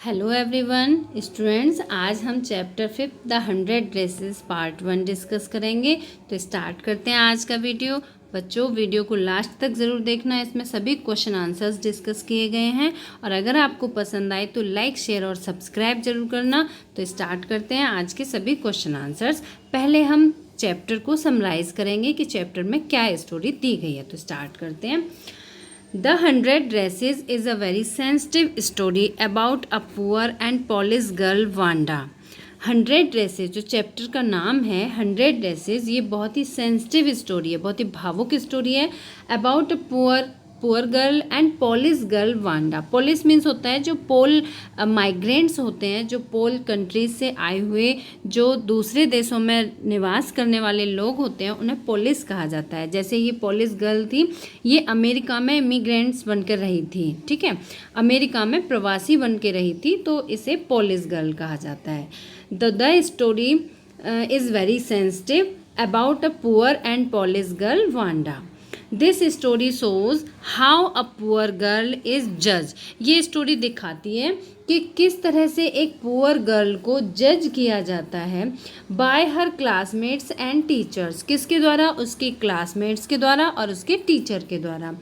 Hello everyone students, आज हम chapter 5 the 100 dresses part 1 discuss करेंगे। तो स्टार्ट करते हैं आज का वीडियो। बच्चों, वीडियो को लास्ट तक ज़रूर देखना, इसमें सभी क्वेश्चन आंसर्स डिस्कस किए गए हैं। और अगर आपको पसंद आए तो लाइक, शेयर और सब्सक्राइब जरूर करना। तो स्टार्ट करते हैं आज के सभी क्वेश्चन आंसर्स। पहले हम चैप्टर को समराइज़ करेंगे कि चैप्टर में क्या स्टोरी दी गई है। तो स्टार्ट करते हैं। The 100 Dresses is a very sensitive story about a poor and polished girl Wanda. 100 dresses जो चैप्टर का नाम है 100 ड्रेसेस, ये बहुत ही सेंसिटिव स्टोरी है, बहुत ही भावुक स्टोरी है। About a poor girl and Polish girl Wanda. Polish means होता है जो पोल माइग्रेंट्स होते हैं, जो पोल कंट्रीज से आए हुए जो दूसरे देशों में निवास करने वाले लोग होते हैं, उन्हें पोलिश कहा जाता है। जैसे ये पोलिश गर्ल थी, ये अमेरिका में इमिग्रेंट्स बनकर रही थी, ठीक है, अमेरिका में प्रवासी बन के रही थी, तो इसे पोलिश गर्ल कहा जाता है। The story is very sensitive about a poor and Polish girl Wanda. This story shows how a poor girl is जज। ये स्टोरी दिखाती है कि किस तरह से एक पुअर गर्ल को जज किया जाता है bye her classmates and teachers. किसके द्वारा? उसके क्लासमेट्स के द्वारा और उसके टीचर के द्वारा।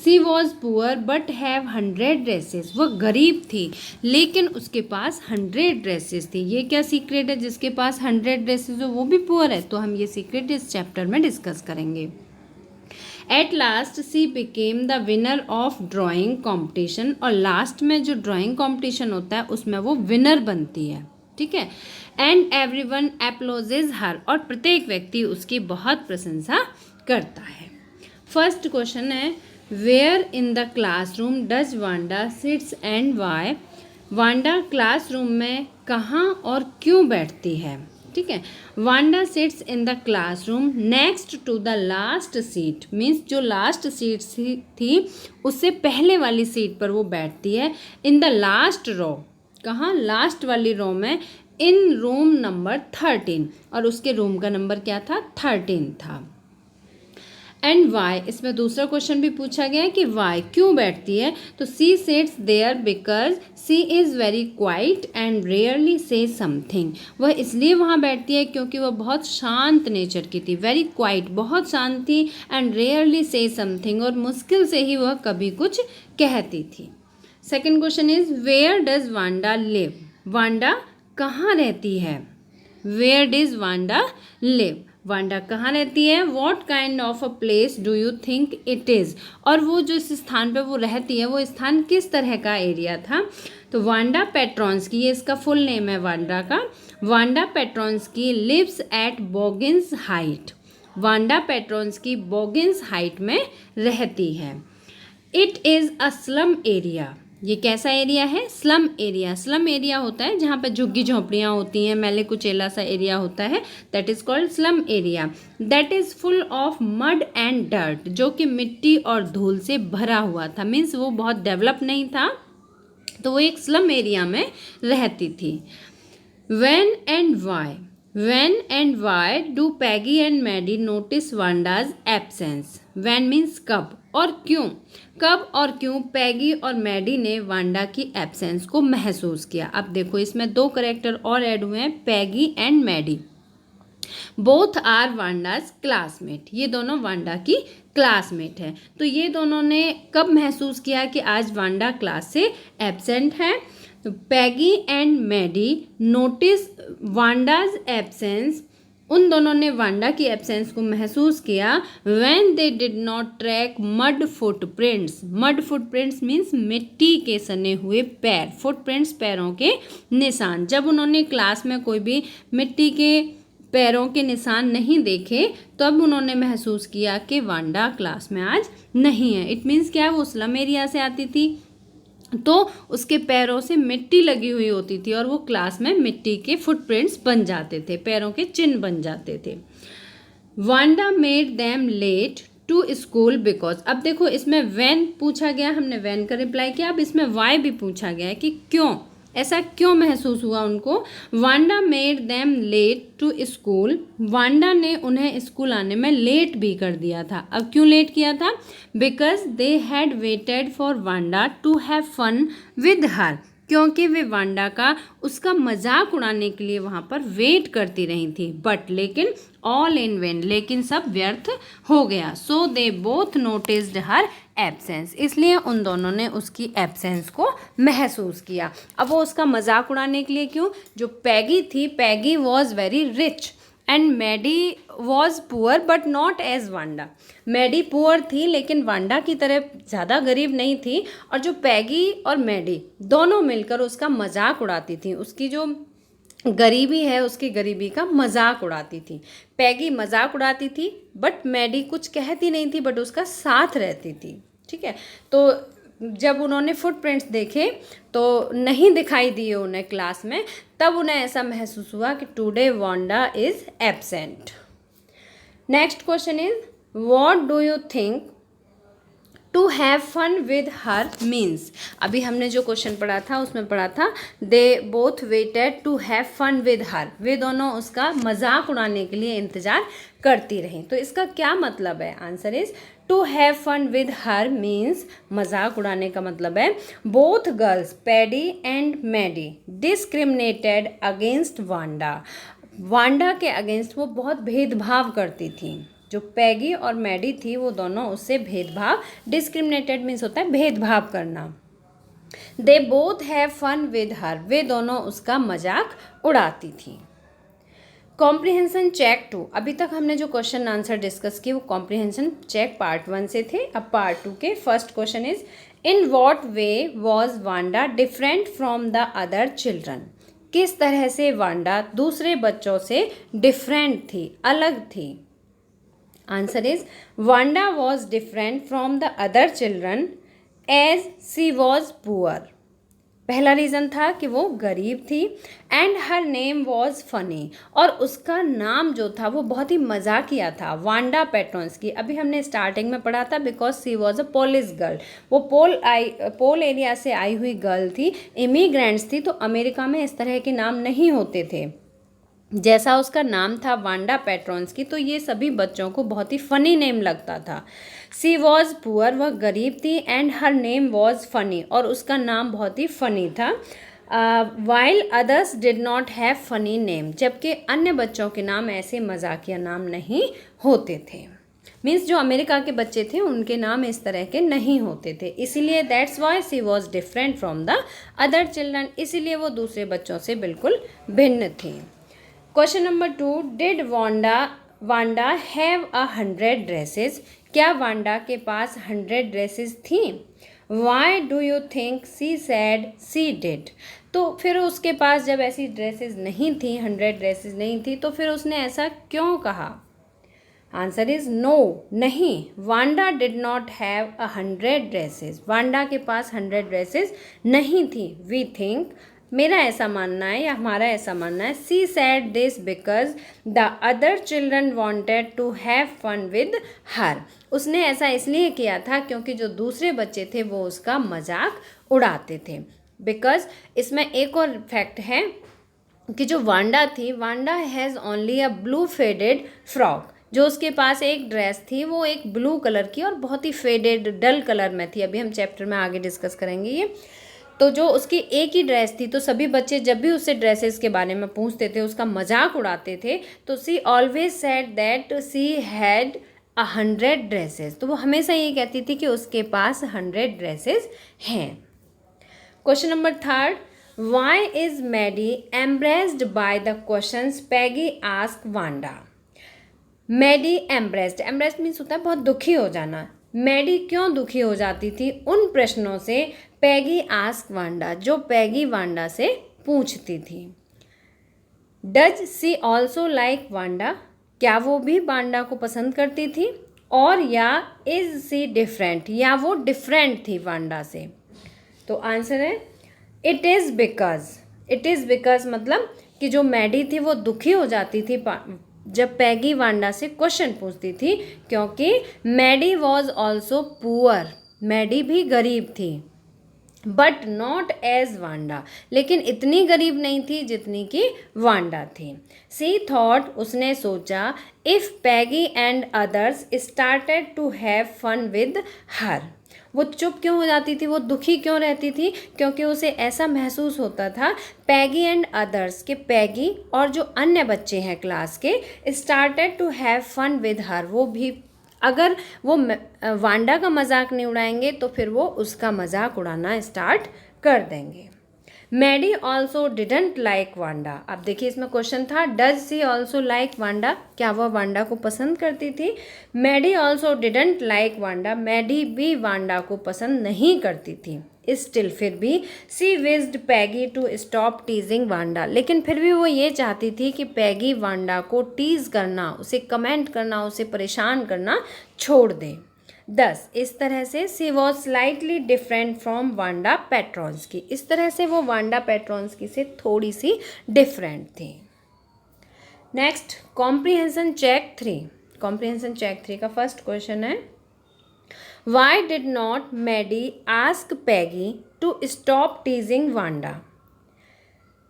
She was poor but have 100 dresses. वह गरीब थी लेकिन उसके पास 100 ड्रेसेस थी। ये क्या सीक्रेट है? जिसके पास 100 ड्रेसेस हो वो भी पुअर है। तो हम ये सीक्रेट इस चैप्टर में डिस्कस करेंगे। At last C became the winner of drawing competition. और लास्ट में जो ड्राइंग कॉम्पिटिशन होता है उसमें वो विनर बनती है, ठीक है। And everyone applauds her. और प्रत्येक व्यक्ति उसकी बहुत प्रशंसा करता है। First question is, where in the classroom does Wanda sits and why. Wanda classroom में कहाँ और क्यों बैठती है, ठीक है। Wanda sits in the classroom next to the last seat. Means जो लास्ट सीट थी उससे पहले वाली सीट पर वो बैठती है। In the last row. कहाँ? लास्ट वाली रो में। In room number 13। और उसके रूम का नंबर क्या था? 13 था। एंड वाई, इसमें दूसरा क्वेश्चन भी पूछा गया है कि वाई, क्यों बैठती है। तो she sits there because she is very quiet and rarely says something. वह इसलिए वहाँ बैठती है क्योंकि वह बहुत शांत नेचर की थी। वेरी क्वाइट, बहुत शांत थी, एंड रेयरली से समथिंग, और मुश्किल से ही वह कभी कुछ कहती थी। Second question is, where does Wanda live. Wanda कहाँ रहती है? Where does Wanda live. Wanda कहाँ रहती है? What kind of a place do you think it is. और वो जो इस स्थान पे वो रहती है वो स्थान किस तरह का एरिया था? तो वांडा पेट्रॉन्स्की, ये इसका फुल नेम है वांडा का। Wanda Petronski lives at Boggins Height. Wanda Petronski Boggins Height में रहती है। It is a slum area. ये कैसा एरिया है? Slum area. स्लम एरिया होता है जहाँ पे झुग्गी झोंपड़ियाँ होती हैं, मैले कुचेला सा एरिया होता है, that is called slum area. That is full of mud and dirt, जो कि मिट्टी और धूल से भरा हुआ था। मीन्स वो बहुत डेवलप नहीं था, तो वो एक स्लम एरिया में रहती थी। When and why do Peggy and Maddie notice Wanda's absence? When means कब, और क्यों। कब और क्यों पैगी और मैडी ने वांडा की एब्सेंस को महसूस किया। अब देखो इसमें दो करेक्टर और ऐड हुए हैं, Peggy and Maddie. Both are Wanda's classmate. ये दोनों वांडा की क्लासमेट है। तो ये दोनों ने कब महसूस किया कि आज वांडा क्लास से एब्सेंट है? तो पैगी and Maddie notice Wanda's absence. उन दोनों ने वांडा की एब्सेंस को महसूस किया when they did not track mud footprints. Mud footprints means मिट्टी के सने हुए पैर। फुटप्रिंट्स पैरों के निशान। जब उन्होंने क्लास में कोई भी मिट्टी के पैरों के निशान नहीं देखे तब उन्होंने महसूस किया कि वांडा क्लास में आज नहीं है। इट मीन्स क्या है? वो स्लम एरिया से आती थी तो उसके पैरों से मिट्टी लगी हुई होती थी और वो क्लास में मिट्टी के फुटप्रिंट्स बन जाते थे, पैरों के चिन्ह बन जाते थे। Wanda made them late to school because. अब देखो इसमें व्हेन पूछा गया, हमने व्हेन का रिप्लाई किया। अब इसमें वाई भी पूछा गया है कि क्यों, ऐसा क्यों महसूस हुआ उनको। Wanda made them late to school. Wanda ने उन्हें स्कूल आने में लेट भी कर दिया था। अब क्यों लेट किया था? Because they had waited for Wanda to have fun with her. क्योंकि वे वांडा का उसका मजाक उड़ाने के लिए वहाँ पर वेट करती रही थी। बट लेकिन ऑल इन वेन, लेकिन सब व्यर्थ हो गया। So they both noticed her absence, इसलिए उन दोनों ने उसकी एब्सेंस को महसूस किया। अब वो उसका मजाक उड़ाने के लिए क्यों, जो पैगी थी, Peggy was very rich and Maddie was poor but not as Wanda. Maddie poor थी लेकिन वांडा की तरह ज़्यादा गरीब नहीं थी। और जो पैगी और मैडी दोनों मिलकर उसका मजाक उड़ाती थी, उसकी जो गरीबी है उसकी गरीबी का मजाक उड़ाती थी। पैगी मजाक उड़ाती थी बट मैडी कुछ कहती नहीं थी, बट उसका साथ रहती थी। ठीक है, तो जब उन्होंने फुटप्रिंट्स देखे तो नहीं दिखाई दिए उन्हें क्लास में, तब उन्हें ऐसा महसूस हुआ कि today Wanda is absent. Next question is what do you think to have fun with her means. अभी हमने जो क्वेश्चन पढ़ा था उसमें पढ़ा था they both waited to have fun with her, वे दोनों उसका मजाक उड़ाने के लिए इंतजार करती रहीं। तो इसका क्या मतलब है? Answer is to have fun with her means मजाक उड़ाने का मतलब है both girls Paddy and Maddie discriminated against Wanda. Wanda के अगेंस्ट वो बहुत भेदभाव करती थी। जो पैगी और मैडी थी वो दोनों उससे भेदभाव, डिस्क्रिमिनेटेड मीन्स होता है भेदभाव करना। They both have fun with her, वे दोनों उसका मजाक उड़ाती थी। कॉम्प्रिहेंशन चेक 2, अभी तक हमने जो क्वेश्चन आंसर डिस्कस किए वो कॉम्प्रिहेंशन चेक पार्ट 1 से थे। अब पार्ट 2 के first question is in what way was Wanda different from the other children. किस तरह से वांडा दूसरे बच्चों से डिफरेंट थी, अलग थी। Answer is Wanda was different from the other children as she was poor. पहला रीज़न था कि वो गरीब थी and her name was funny, और उसका नाम जो था वो बहुत ही मजाकिया था, वांडा पेट्रोन्स्की। अभी हमने स्टार्टिंग में पढ़ा था because she was a Polish girl, वो पोल एरिया से आई हुई गर्ल थी, इमिग्रेंट्स थी, तो अमेरिका में इस तरह के नाम नहीं होते थे। जैसा उसका नाम था वांडा पेट्रोन्स्की, तो ये सभी बच्चों को बहुत ही फ़नी नेम लगता था। सी वॉज पुअर, वह गरीब थी, and her name was funny, और उसका नाम बहुत ही फ़नी था। While others did not have funny name, जबकि अन्य बच्चों के नाम ऐसे मजाकिया नाम नहीं होते थे। मीन्स जो अमेरिका के बच्चे थे उनके नाम इस तरह के नहीं होते थे, इसीलिए that's why she was different from the other children, इसीलिए वो दूसरे बच्चों से बिल्कुल भिन्न थी। Question number 2, did Wanda have 100 dresses. क्या वांडा के पास 100 ड्रेसेस थी? Why do you think she said she did. तो फिर उसके पास जब ऐसी ड्रेसेस नहीं थी, 100 ड्रेसेस नहीं थी, तो फिर उसने ऐसा क्यों कहा? आंसर इज नो, नहीं, Wanda did not have 100 dresses, Wanda के पास 100 ड्रेसेस नहीं थी। वी थिंक, मेरा ऐसा मानना है या हमारा ऐसा मानना है, she said this because the other children wanted to have fun with her. उसने ऐसा इसलिए किया था क्योंकि जो दूसरे बच्चे थे वो उसका मजाक उड़ाते थे। बिकॉज इसमें एक और फैक्ट है कि जो वांडा थी, Wanda has only a blue faded frock, जो उसके पास एक ड्रेस थी वो एक ब्लू कलर की और बहुत ही फेडेड डल कलर में थी। अभी हम चैप्टर में आगे डिस्कस करेंगे ये। तो जो उसकी एक ही ड्रेस थी, तो सभी बच्चे जब भी उससे ड्रेसेस के बारे में पूछते थे, उसका मजाक उड़ाते थे, तो she always said that she had 100 dresses. तो वो हमेशा ये कहती थी कि उसके पास 100 ड्रेसेस हैं। Question number 3, why is Maddie embarrassed by the questions Peggy ask Wanda. Maddie embarrassed, embarrassed means होता है बहुत दुखी हो जाना। मैडी क्यों दुखी हो जाती थी? उन प्रश्नों से पैगी आस्क वांडा, जो पैगी वांडा से पूछती थी। Does she also like Wanda, क्या वो भी वांडा को पसंद करती थी? और या इज सी डिफरेंट, या वो डिफरेंट थी वांडा से? तो आंसर है it is because. It is because मतलब कि जो मैडी थी वो दुखी हो जाती थी जब पैगी वांडा से क्वेश्चन पूछती थी, क्योंकि Maddie was also poor, Maddie भी गरीब थी, बट नॉट एज वांडा, लेकिन इतनी गरीब नहीं थी जितनी कि वांडा थी। सी थॉट, उसने सोचा, if Peggy and others started to have fun with her, वो चुप क्यों हो जाती थी, वो दुखी क्यों रहती थी? क्योंकि उसे ऐसा महसूस होता था पैगी एंड अदर्स के पैगी और जो अन्य बच्चे हैं क्लास के started to have fun with her, वो भी अगर वो वांडा का मजाक नहीं उड़ाएंगे तो फिर वो उसका मजाक उड़ाना स्टार्ट कर देंगे। Maddie also didn't like Wanda. अब देखिए इसमें क्वेश्चन था does she also like Wanda, क्या वह वांडा को पसंद करती थी? Maddie also didn't like Wanda, Maddie भी वांडा को पसंद नहीं करती थी। स्टिल फिर भी she wished Peggy to stop teasing Wanda, लेकिन फिर भी वो ये चाहती थी कि पैगी वांडा को टीज करना, उसे कमेंट करना, उसे परेशान करना छोड़ दे। 10 इस तरह से she was slightly different from Wanda Petronski, इस तरह से वो वांडा पेट्रॉन्स्की से थोड़ी सी डिफरेंट थी। Next comprehension check 3, comprehension check 3 का फर्स्ट क्वेश्चन है why did not Maddie ask Peggy to stop teasing Wanda?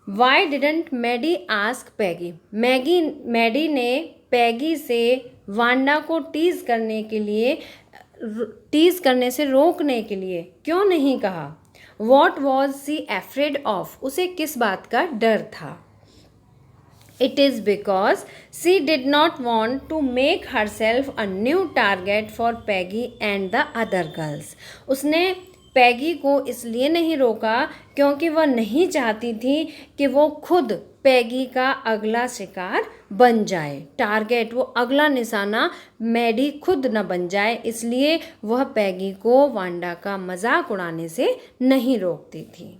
Why didn't Maddie ask Peggy, Maddie ने पैगी से वांडा को टीज करने से रोकने के लिए क्यों नहीं कहा? What was she afraid of, उसे किस बात का डर था? It is because she did not want to make herself a new target for Peggy and the other girls, उसने पैगी को इसलिए नहीं रोका क्योंकि वह नहीं चाहती थी कि वो खुद पैगी का अगला शिकार बन जाए। टारगेट, वो अगला निशाना मैडी खुद न बन जाए, इसलिए वह पैगी को वांडा का मजाक उड़ाने से नहीं रोकती थी।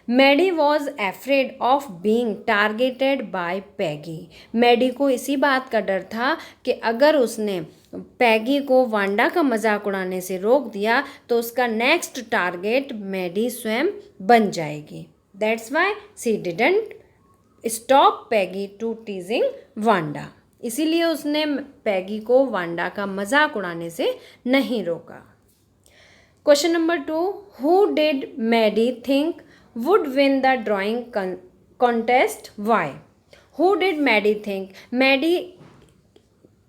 Maddie was afraid of being targeted by Peggy, Maddie को इसी बात का डर था कि अगर उसने पैगी को वांडा का मजाक उड़ाने से रोक दिया तो उसका नेक्स्ट टारगेट मैडी स्वयं बन जाएगी। That's why she didn't stop Peggy to teasing Wanda, इसीलिए उसने पैगी को वांडा का मजाक उड़ाने से नहीं रोका। Question number 2 who did Maddie think would win the drawing contest why? Who did Maddie think, Maddie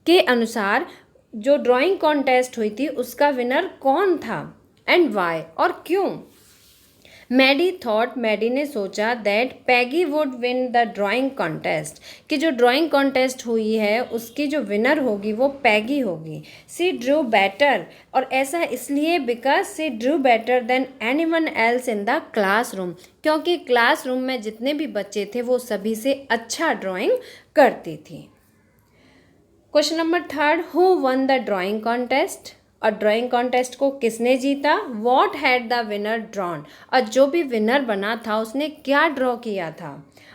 के अनुसार जो ड्राइंग कॉन्टेस्ट हुई थी उसका विनर कौन था एंड वाई, और क्यों? मैडी थॉट, मैडी ने सोचा that Peggy would win the drawing contest, कि जो ड्राइंग कॉन्टेस्ट हुई है उसकी जो विनर होगी वो पैगी होगी। सी ड्रू बेटर, और ऐसा इसलिए because she drew better than anyone else in the classroom, क्योंकि क्लासरूम में जितने भी बच्चे थे वो सभी से अच्छा ड्राइंग करती थी। Question number 3 who one the drawing contest, और ड्राइंग कॉन्टेस्ट को किसने जीता? What had the winner drawn, और जो भी विनर बना था उसने क्या ड्रॉ किया था?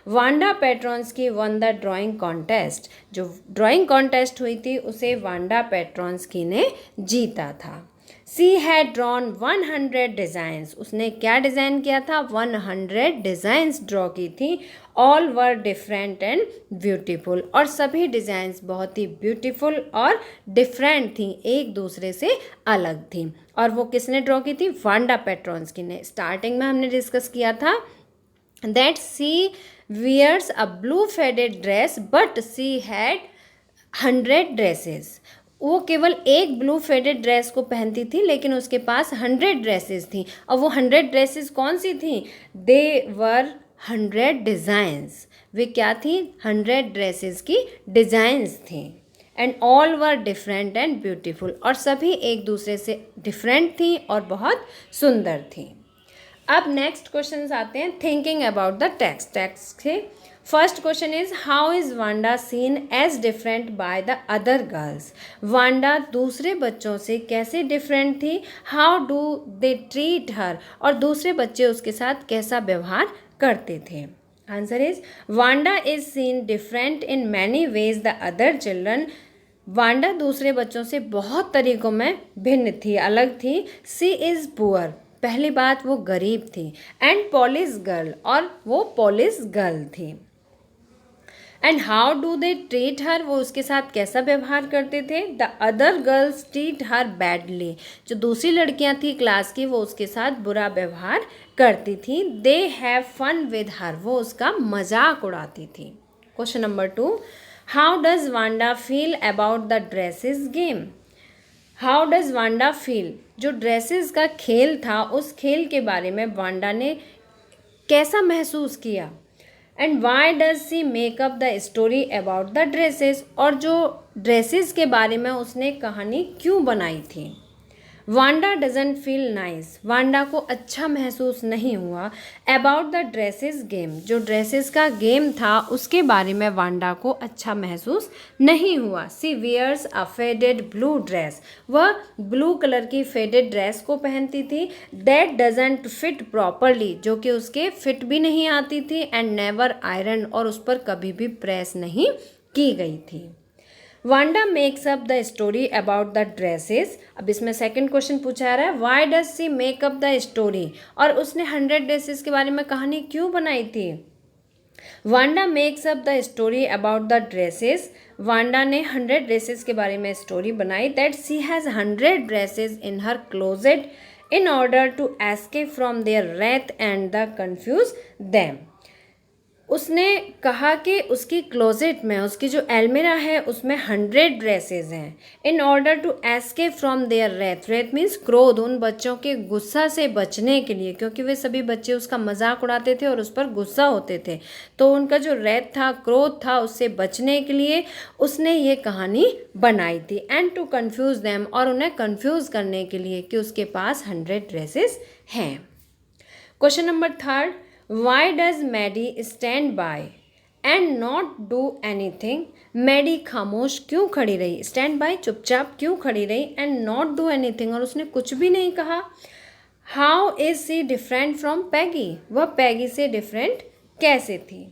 Wanda Petronski won the drawing contest, जो ड्राइंग कॉन्टेस्ट हुई थी उसे वांडा पेट्रॉन्स्की ने जीता था। सी हैड ड्रॉन 100 डिज़ाइंस, उसने क्या डिज़ाइन किया था? 100 डिज़ाइंस ड्रॉ की थी। All were different and beautiful, और सभी डिज़ाइंस बहुत ही ब्यूटीफुल और डिफरेंट थी, एक दूसरे से अलग थी। और वो किसने ड्रॉ की थी? वांडा पेट्रॉन्स्की ने। स्टार्टिंग में हमने डिस्कस किया था that she wears a blue faded dress but she had 100 dresses, वो केवल एक ब्लू फेडेड ड्रेस को पहनती थी लेकिन उसके पास 100 ड्रेसेस थी। और वो 100 ड्रेसेस कौन सी थी? दे वर 100 डिज़ाइंस, वे क्या थी? 100 ड्रेसेस की डिज़ाइंस थी। And all were different and beautiful, और सभी एक दूसरे से डिफरेंट थी और बहुत सुंदर थी। अब नेक्स्ट क्वेश्चन आते हैं थिंकिंग अबाउट द टेक्स्ट से। First question is how is Wanda seen as different by the other girls? Wanda दूसरे बच्चों से कैसे डिफरेंट थी? How do they treat her, और दूसरे बच्चे उसके साथ कैसा व्यवहार करते थे? Answer is Wanda is seen different in many ways the other children, Wanda दूसरे बच्चों से बहुत तरीकों में भिन्न थी, अलग थी। सी इज़ पुअर, पहली बात वो गरीब थी। एंड पॉलिश गर्ल, और वो पॉलिश गर्ल थी। And how do they treat हर, वो उसके साथ कैसा व्यवहार करते थे? The other girls treat her badly, जो दूसरी लड़कियां थी क्लास की वो उसके साथ बुरा व्यवहार करती थी। They have fun with her, वो उसका मजाक उड़ाती थी। Question number 2 how does Wanda feel about the dresses game? How does Wanda feel, जो ड्रेसेस का खेल था उस खेल के बारे में वांडा ने कैसा महसूस किया। And why does she makeup the story about the dresses, और जो ड्रेसेस के बारे में उसने कहानी क्यों बनाई थी। Wanda doesn't feel nice, Wanda को अच्छा महसूस नहीं हुआ अबाउट द ड्रेसेस गेम, जो ड्रेसेस का गेम था उसके बारे में वांडा को अच्छा महसूस नहीं हुआ। She wears a faded blue dress, वह ब्लू कलर की फेडेड ड्रेस को पहनती थी। दैट डजेंट फिट प्रॉपरली, जो कि उसके फिट भी नहीं आती थी। एंड नेवर आयरन, और उस पर कभी भी प्रेस नहीं की गई थी। Wanda makes up the story about the dresses. अब इसमें सेकंड क्वेश्चन पूछा रहा है, why does she make up the story, और उसने 100 ड्रेसेस के बारे में कहानी क्यों बनाई थी। Wanda makes up the story about the dresses, Wanda ने 100 ड्रेसेस के बारे में स्टोरी बनाई। That she has 100 dresses in her closet in order to escape from their wrath and the confuse them. उसने कहा कि उसकी क्लोजेट में, उसकी जो अलमीरा है उसमें 100 ड्रेसेस हैं। In order to escape from their wrath, wrath means क्रोध, उन बच्चों के गुस्सा से बचने के लिए, क्योंकि वे सभी बच्चे उसका मजाक उड़ाते थे और उस पर गुस्सा होते थे, तो उनका जो रेथ था, क्रोध था, उससे बचने के लिए उसने ये कहानी बनाई थी। एंड टू कन्फ्यूज़ दैम, और उन्हें कन्फ्यूज़ करने के लिए कि उसके पास 100 ड्रेसेस हैं। Question number 3, Why does Maddie stand by and not do anything? Maddie खामोश क्यों खड़ी रही, स्टैंड बाय चुपचाप क्यों खड़ी रही, एंड नॉट डू एनीथिंग, और उसने कुछ भी नहीं कहा। How is she different from Peggy, वह पैगी से डिफरेंट कैसे थी।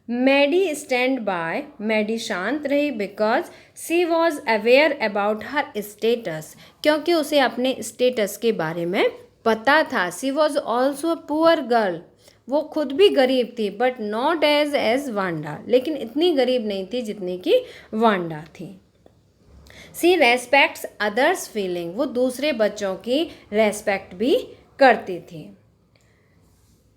मैडी स्टैंड बाय, मैडी शांत रही because she was aware about her status, क्योंकि उसे अपने स्टेटस के बारे में पता था। She was also a poor girl, वो खुद भी गरीब थी, बट नॉट एज वांडा, लेकिन इतनी गरीब नहीं थी जितनी कि वांडा थी। सी रेस्पेक्ट्स अदर्स फीलिंग, वो दूसरे बच्चों की रेस्पेक्ट भी करती थी।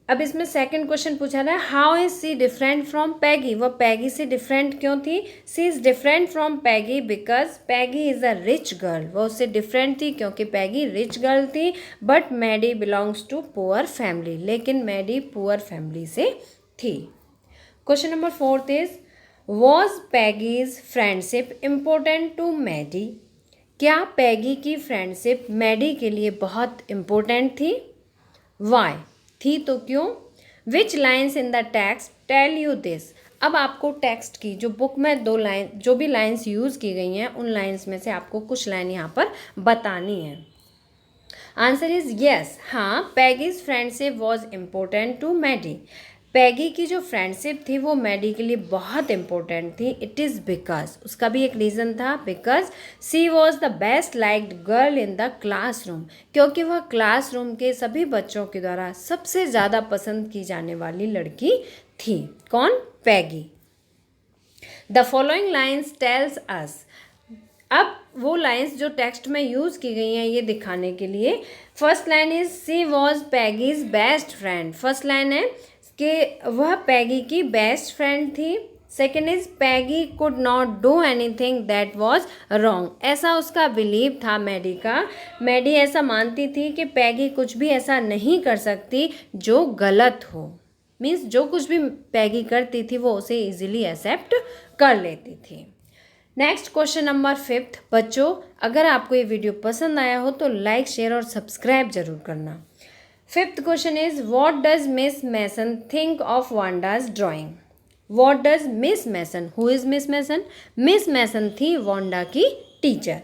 अब इसमें सेकंड क्वेश्चन पूछा रहा है, how is she different from Peggy, वह पैगी से डिफरेंट क्यों थी। She is different from Peggy because Peggy is a rich girl, वह उससे डिफरेंट थी क्योंकि पैगी रिच गर्ल थी। But Maddie belongs to poor family, लेकिन मैडी पुअर फैमिली से थी। Question number 4 is, was Peggy's friendship important to Maddie, क्या Peggy की फ्रेंडशिप मैडी के लिए बहुत इम्पोर्टेंट थी। वाई, थी तो क्यों। Which lines in the text tell you this, अब आपको टेक्स्ट की जो बुक में 2 लाइन, जो भी लाइन्स यूज़ की गई हैं उन लाइन्स में से आपको कुछ लाइन यहाँ पर बतानी है। आंसर इज येस, हाँ, Peggy's friendship was important to Maddie, Peggy की जो फ्रेंडशिप थी वो मैडी के लिए बहुत इम्पोर्टेंट थी। इट इज़ बिकॉज, उसका भी एक रीज़न था, because she was the best liked girl in the classroom, क्योंकि वह क्लासरूम के सभी बच्चों के द्वारा सबसे ज़्यादा पसंद की जाने वाली लड़की थी। कौन, Peggy. The following lines tells us, अब वो लाइन्स जो टेक्स्ट में यूज़ की गई हैं ये दिखाने के लिए। First line is, she was Peggy's best friend, first line है कि वह पैगी की बेस्ट फ्रेंड थी। Second is, Peggy could not do anything that was wrong, ऐसा उसका बिलीव था मैडी का, मैडी ऐसा मानती थी कि पैगी कुछ भी ऐसा नहीं कर सकती जो गलत हो, मीन्स जो कुछ भी पैगी करती थी वो उसे इजीली एक्सेप्ट कर लेती थी। नेक्स्ट क्वेश्चन नंबर 5, बच्चों अगर आपको ये वीडियो पसंद आया हो तो लाइक, शेयर और सब्सक्राइब जरूर करना। 5th question is, what does Miss Mason think of Wanda's drawing, what does Miss Mason, who is Miss Mason, Miss Mason थी वांडा की teacher.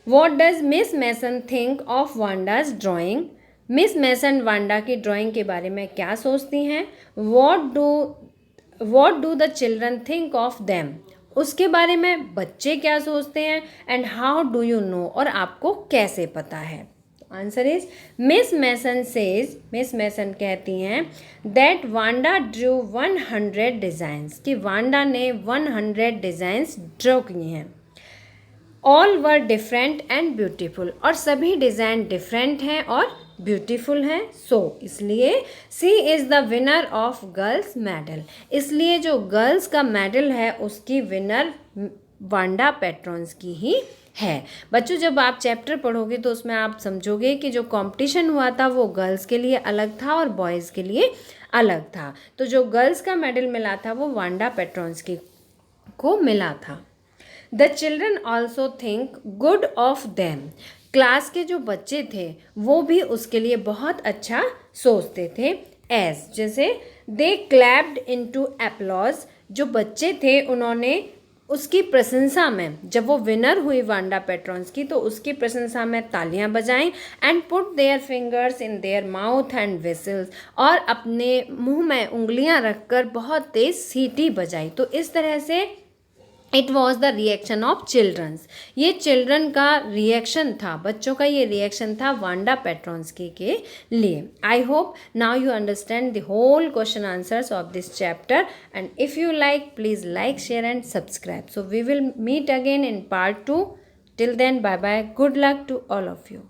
What does Miss Mason think of Wanda's drawing, Miss Mason Wanda की drawing के बारे में क्या सोचती हैं। What do the children think of them, उसके बारे में बच्चे क्या सोचते हैं। And how do you know, और आपको कैसे पता है। Answer is, Miss Mason says, Miss Mason कहती हैं दैट वांडा ड्रू 100 डिज़ाइंस, कि वांडा ने 100 डिज़ाइंस ड्रॉ किए हैं। All were different and beautiful, और सभी डिज़ाइन डिफरेंट हैं और ब्यूटीफुल हैं। सो इसलिए she is the winner of girls medal, इसलिए जो गर्ल्स का मेडल है उसकी विनर वांडा पेट्रॉन्स की ही है। बच्चों जब आप चैप्टर पढ़ोगे तो उसमें आप समझोगे कि जो कंपटीशन हुआ था वो गर्ल्स के लिए अलग था और बॉयज़ के लिए अलग था। तो जो गर्ल्स का मेडल मिला था वो वांडा पेट्रॉन्स्की को मिला था। The children also think good of them. Class के जो बच्चे थे वो भी उसके लिए बहुत अच्छा सोचते थे। एज जैसे दे क्लैप्ड इनटू एप्लॉज, जो बच्चे थे उन्होंने उसकी प्रशंसा में, जब वो विनर हुई वांडा पेट्रॉन्स्की तो उसकी प्रशंसा में तालियां बजाएं। And put their fingers in their mouth and whistles, और अपने मुंह में उंगलियां रखकर बहुत तेज सीटी बजाई। तो इस तरह से it was the reaction of childrens, ये चिल्ड्रन का रिएक्शन था, बच्चों का ये रिएक्शन था वांडा पेट्रॉन्स्की के लिए। I hope now you understand the whole question answers of this chapter, and if you like please like, share and subscribe. So we will meet again in part 2. Till then, bye bye. Good luck to all of you.